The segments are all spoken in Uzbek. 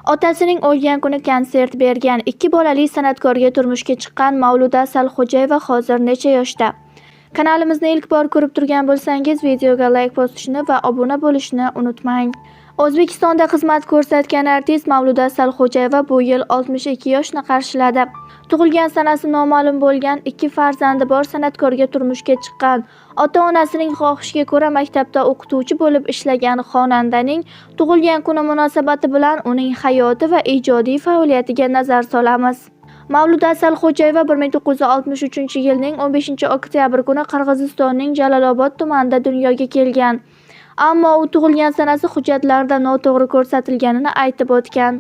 Otasining o'lgan kuni konsert bergan 2 bolali san'atkorga turmushga chiqqan Mavluda Asalxo'jayeva hozir necha yoshda? Kanalimizni ilk bor ko'rib turgan bo'lsangiz, videoga like bosishni va obuna bo'lishni unutmang. O'zbekistonda xizmat ko'rsatgan artist Mavluda Asalxo'jayeva bu yil 62 yoshni qarshiladi. Tug'ilgan sanasi noma'lum bo'lgan 2 farzandi bor san'atkorga turmushga chiqqan. Ota-onasining xohishiga ko'ra maktabda o'qituvchi bo'lib ishlagan xonandaning tug'ilgan kuni munosabati bilan uning hayoti va ijodiy faoliyatiga nazar solamiz. Mavluda Asalxo'jayeva 1963-yilning 15-oktyabr kuni Qirg'izistonning Jalolobod tumanida dunyoga kelgan. Ammo u tug'ilgan sanasi hujjatlarda noto'g'ri ko'rsatilganini aytib o'tgan.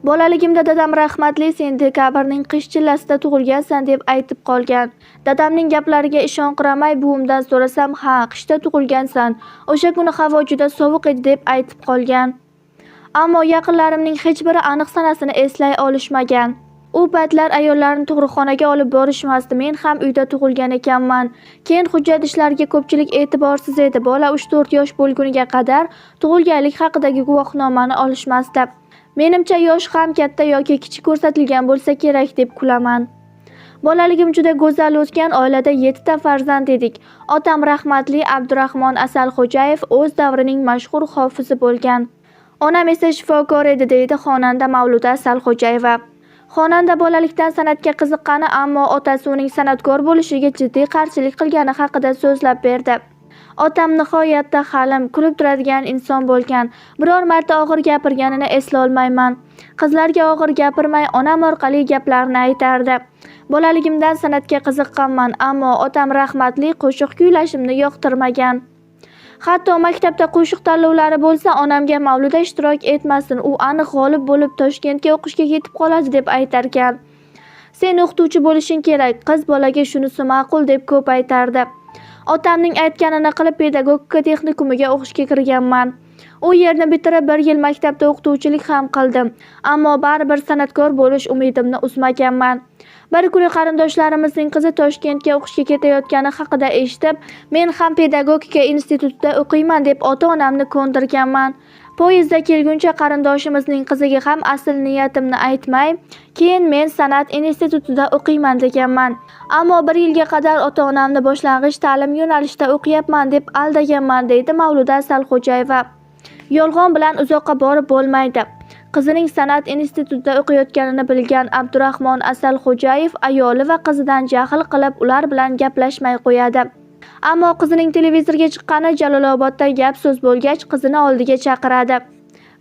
Bolaligimda dadam rahmatli sen dekabrning qish chillasida tug'ilgansan deb aytib qolgan. Dadamning gaplariga ishonqiramay buvimdan so'rasam, "Ha, qishda tug'ilgansan. O'sha kuni havo juda sovuq edi" deb aytib qolgan. Ammo yaqinlarimning hech biri aniq sanasini eslay olishmagan. U paytlar ayollarni tug'ruqxonaga olib borishmasdi. Men ham uyda tug'ilgan ekanman. Keyin hujjat ishlariga ko'pchilik e'tiborsiz edi. Bola 3-4 yosh bo'lguniga qadar tug'ilganlik haqidagi guvohnomani olishmasdi. Menimcha yosh ham katta yoki kichik ko'rsatilgan bo'lsa kerak deb kulaman. Bolaligim juda go'zal o'tgan, oilada 7 ta farzand edik. Otam rahmatli Abdurahmon Asalxo'jayev o'z davrining mashhur hofizi bo'lgan. Onam esa shifokor edi, deydi xonanda Mavluda Asalxo'jayeva. Xonanda bolalikdan san'atga qiziqqani, ammo otasi uning san'atkor bo'lishiga jiddiy qarshilik qilgani haqida so'zlab berdi. Otam nihoyatda halim, kulib turadigan inson bo'lgan. Biror marta og'ir gapirganini eslolmayman. Qizlarga og'ir gapirmay, onam orqali gaplarni aytardi. Bolaligimdan san'atga qiziqqanman, ammo otam rahmatli qo'shiq kuylashimni yoqtirmagan. Hatto maktabda qo'shiq tanlovlari bo'lsa, onamga Mavluda ishtirok etmasin, u aniq g'olib bo'lib Toshkentga o'qishga ketib qoladi deb aytarkan. Sen o'qituvchi bo'lishing kerak, qiz bolaga shunisi ma'qul deb ko'p aytardi. Otamning aytganini qilib pedagogika texnikumiga o'qishga kirganman. U yerni bitirib 1 yil maktabda o'qituvchilik ham qildim, ammo baribir san'atkor bo'lish umidimni uzmaganman. Bir kuni qarindoshlarimizning qizi Toshkentga o'qishga ketayotgani haqida eshitib, men ham pedagogika institutida o'qiyman deb ota-onamni ko'ndirganman. Poyezdda kelguncha qarindoshimizning qiziga ham asl niyatimni aytmay, keyin men san'at institutida o'qiyman deganman. Ammo 1 yilga qadar ota-onamni boshlang'ich ta'lim yo'nalishida o'qiyapman deb aldaganman, deydi Mavluda Asalxo'jayeva. Yolg'on bilan uzoqqa borib bo'lmaydi. Qizining san'at institutida o'qiyotganini bilgan Abdurahmon Asalxo'jayev ayoli va qizidan jahl qilib ular bilan gaplashmay qo'yadi. Ammo qizining televizorga chiqqani Jalolobodda gap so'z bo'lgach, qizini oldiga chaqiradi.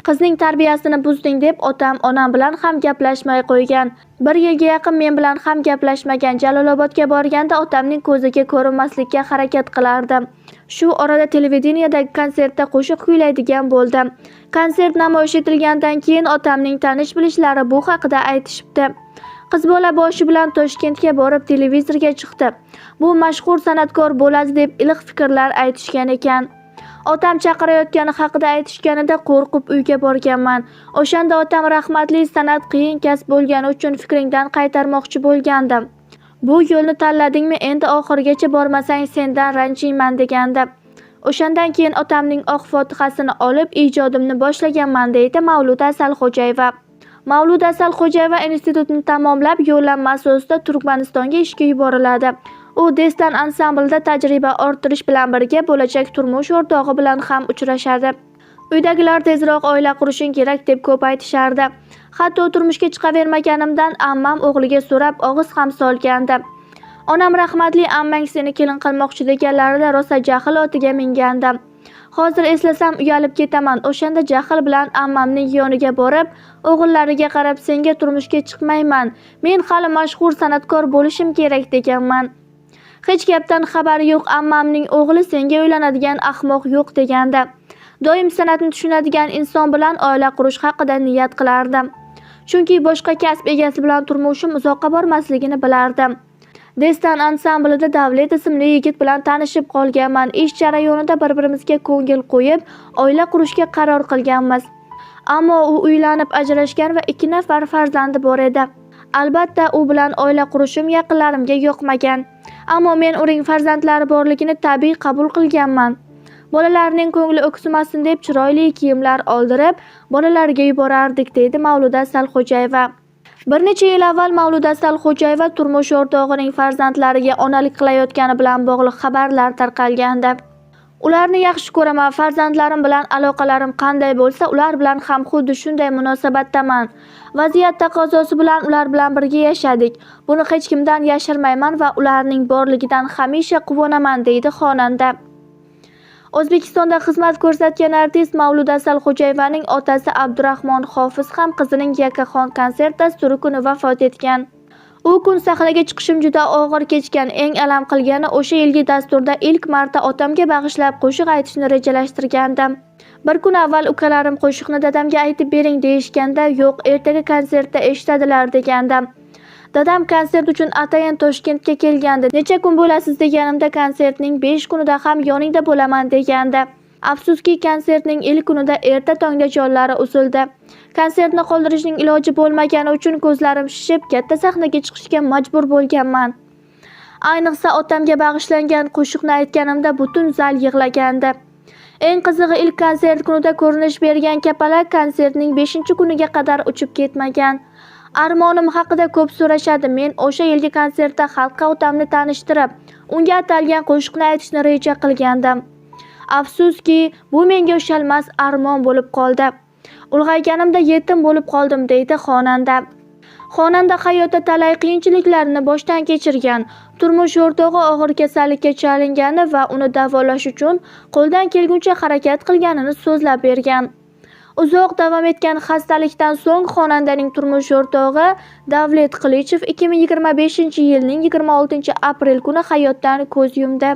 Qizning tarbiyasini buzding deb otam onam bilan ham gaplashmay qo'ygan. 1 yilga yaqin men bilan ham gaplashmagan. Jalolobodga borganda otamning ko'ziga ko'rinmaslikka harakat qilardim. Shu orada televideniyadagi konsertda qo'shiq kuylaydigan bo'ldim. Konsert namoyish etilgandan keyin otamning tanish-bilishlari bu haqida aytishibdi. Qiz bola boshi bilan Toshkentga borib televizorga chiqdi. Bu mashhur san'atkor bo'ladi deb iliq fikrlar aytishgan ekan. Otam chaqirayotgani haqida aytishganida qo'rqib uyga borganman. O'shanda otam rahmatli san'at qiyin kasb bo'lgani uchun fikringdan qaytarmoqchi bo'lgandim. Bu yo'lni tanladingmi, endi oxirigacha bormasang sendan ranjiyman degandi. O'shandan keyin otamning oq fotihasini olib ijodimni boshlaganman, deydi Mavluda Asalxo'jayeva. Mavluda Asalxo'jayeva institutni tamomlab yo'llanma asosida Turkmanistonga ishga yuboriladi. U Destan ansamblida tajriba orttirish bilan birga bo'lajak turmush o'rtog'i bilan ham uchrashadi. Uydagilar tezroq oila qurishing kerak deb ko'p aytishardi. Hatto turmushga chiqavermaganimdan ammam o'g'liga so'rab og'iz ham solgandi. Onam rahmatli ammang seni kelin qilmoqchi deganlarida rosa jahl otiga mingandim. Hozir eslasam uyalib ketaman. O'shanda jahl bilan ammamning yoniga borib, o'g'illariga qarab senga turmushga chiqmayman. Men hali mashhur san'atkor bo'lishim kerak deganman. Hech gapdan xabari yo'q, ammamning o'g'li senga uylanadigan ahmoq yo'q degandi. Doim san'atni tushunadigan inson bilan oila qurish haqida niyat qilardim. Chunki boshqa kasb egasi bilan turmushim uzoqqa bormasligini bilardim. Destan ansamblida Davlet ismli yigit bilan tanishib qolganman. Ish jarayonida bir-birimizga ko'ngil qo'yib, oila qurishga qaror qilganmiz. Ammo u uylanib ajrashgan va 2 nafar farzandi bor edi. Albatta, u bilan oila qurishim yaqinlarimga yoqmagan. Ammo men uning farzandlari borligini tabiiy qabul qilganman. Bolalarning ko'ngli o'ksimasin deb chiroyli kiyimlar oldirib, bolalarga yuborardik, deydi Mavluda Salxo'jayeva. Bir necha yil avval Mavluda Salxo'jayeva turmush o'rtog'ining farzandlariga onalik qilayotgani bilan bog'liq xabarlar tarqalgandi. Ularni yaxshi ko'raman, farzandlarim bilan aloqalarim qanday bo'lsa, ular bilan ham xuddi shunday munosabatdaman. Vaziyat taqozosi bilan ular bilan birga yashadik. Buni hech kimdan yashirmayman va ularning borligidan hamisha quvonaman, deydi xonanda. O'zbekistonda xizmat ko'rsatgan artist Mavluda Salxo'jayevaning otasi Abdurahmon Hofiz ham qizining Yakkaxon konsert dasturi kuni vafot etgan. U kun sahnaga chiqishim juda og'ir kechgan, eng alam qilgani o'sha yilgi dasturda ilk marta otamga bag'ishlab qo'shiq aytishni rejalashtirgandim. Bir kun avval ukalarim qo'shiqni dadamga aytib bering deyishganda, yo'q, ertaga konsertda eshitadilar degandim. Dadam konsert uchun atayin Toshkentga kelgandi. Necha kun bo'lasiz deganimda, konsertning 5 kunida ham yoningda bo'laman degandi. Afsuski, konsertning ilk kunida erta tongda jonlari uzildi. Konsertni qoldirishning iloji bo'lmagani uchun ko'zlarim shishib, katta sahnaga chiqishga majbur bo'lganman. Ayniqsa otamga bag'ishlangan qo'shiqni aytganimda butun zal yig'lagandi. Eng qizig'i, ilk konsert kunida ko'rinish bergan kapalak konsertning 5-kuniga qadar uchib ketmagan. Armonim haqida ko'p so'rashadi. Men o'sha yilgi konsertda xalqqa otamni tanishtirib, unga atalgan qo'shiqni aytishni reja qilgandim. Afsuski, bu menga ushalmas armon bo'lib qoldi. Ulg'ayganimda yetim bo'lib qoldim, deydi xonanda. Xonanda hayotda talay qiyinchiliklarni boshdan kechirgan. Turmush o'rtog'i og'ir kasallikka chalingani va uni davolash uchun qo'ldan kelguncha harakat qilganini so'zlab bergan. Uzoq davom etgan xastalikdan so'ng xonandaning turmush o'rtog'i Davlet Qilichev 2025-yilning 26-aprel kuni hayotdan ko'z yumdi.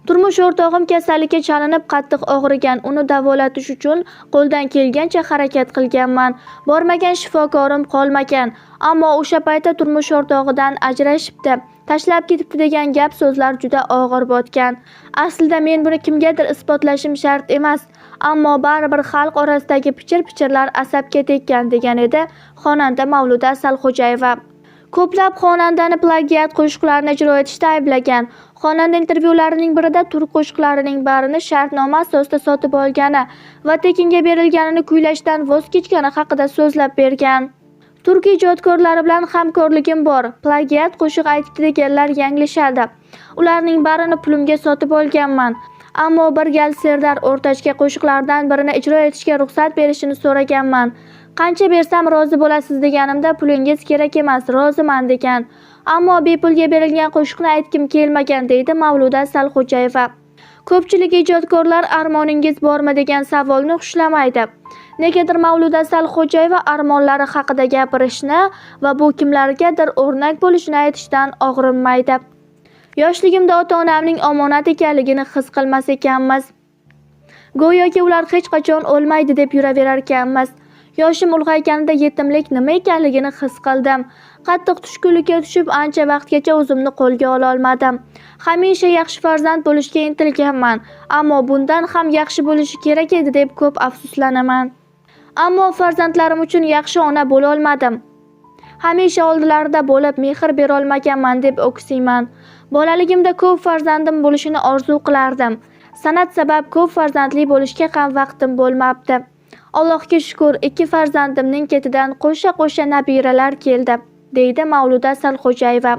Turmush o'rtog'im kasallikka chalinib qattiq og'rigan. Uni davolatish uchun qo'ldan kelgancha harakat qilganman. Bormagan shifokorim qolmagan. Ammo o'sha paytda turmush o'rtog'idan ajrashibdi, tashlab ketibdi degan gap so'zlar juda og'ir botgan. Aslida men buni kimgadir isbotlashim shart emas, ammo baribir xalq orasidagi pichir-pichirlar asabga tekkan, degan edi xonanda Mavluda Salxo'jayeva. Ko'plab xonandani plagiat qo'shiqlarini ijro etishda ayblagan. Xonanda intervyularining birida turk qo'shiqlarining barini shartnoma asosida sotib olgani va tekinga berilganini kuylashdan voz kechgani haqida so'zlab bergan. Turk ijodkorlari bilan hamkorligim bor. Plagiat qo'shiq aytdi deganlar yanglishadi. Ularning barini pulimga sotib olganman. Ammo bir gal Serdar O'rtachga qo'shiqlardan birini ijro etishga ruxsat berishini so'raganman. Qancha bersam rozi bo'lasiz deganimda, pulingiz kerak emas, roziman degan. Ammo bepulga berilgan qo'shiqni aytgim kelmagan, deydi Mavluda Salxo'jayeva. Ko'pchilik ijodkorlar armoningiz bormi degan savolni xushlamaydi. Negadir Mavluda Salxo'jayeva armonlari haqida gapirishni va bu kimlargadir o'rnak bo'lishini aytishdan og'rinmaydi. Yoshligimda ota-onamning omonat ekanligini his qilmas ekanmiz. Go'yoki ular hech qachon o'lmaydi deb yuraverar ekanmiz. Yoshim ulg'ayganida yetimlik nima ekanligini his qildim. Qattiq tushkunlikka tushib, ancha vaqtgacha o'zimni qo'lga ola olmadim. Hamisha yaxshi farzand bo'lishga intilganman, ammo bundan ham yaxshi bo'lishi kerak edi deb ko'p afsuslanaman. Ammo farzandlarim uchun yaxshi ona bo'la olmadim. Hamisha oldilarida bo'lib, mehr bera olmaganman deb o'ksiyman. Bolaligimda ko'p farzandim bo'lishini orzu qilardim. San'at sabab ko'p farzandli bo'lishga ham vaqtim bo'lmabdi. Allohga shukr, 2 farzandimning ketidan qo'sha-qo'sha nabiralar keldi, deydi Mavluda Salxo'jayeva.